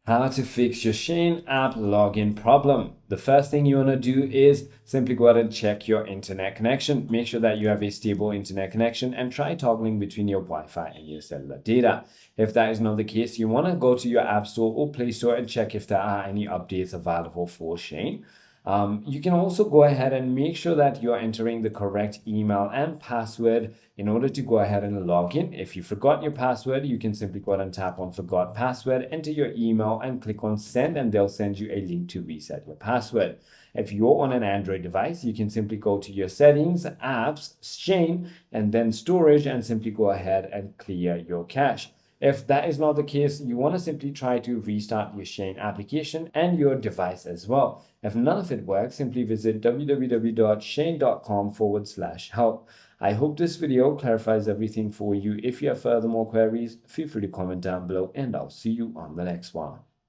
How to fix your SHEIN app login problem. The first thing you want to do is simply go ahead and check your internet connection. Make sure that you have a stable internet connection and try toggling between your Wi-Fi and your cellular data. If that is not the case, you want to go to your App Store or Play Store and check if there are any updates available for SHEIN. You can also go ahead and make sure that you're entering the correct email and password in order to go ahead and log in. If you forgot your password, you can simply go ahead and tap on forgot password, enter your email and click on send, and they'll send you a link to reset your password. If you're on an Android device, you can simply go to your settings, apps, SHEIN, and then storage, and simply go ahead and clear your cache. If that is not the case, you want to simply try to restart your SHEIN application and your device as well. If none of it works, simply visit www.shein.com/help. I hope this video clarifies everything for you. If you have further more queries, feel free to comment down below and I'll see you on the next one.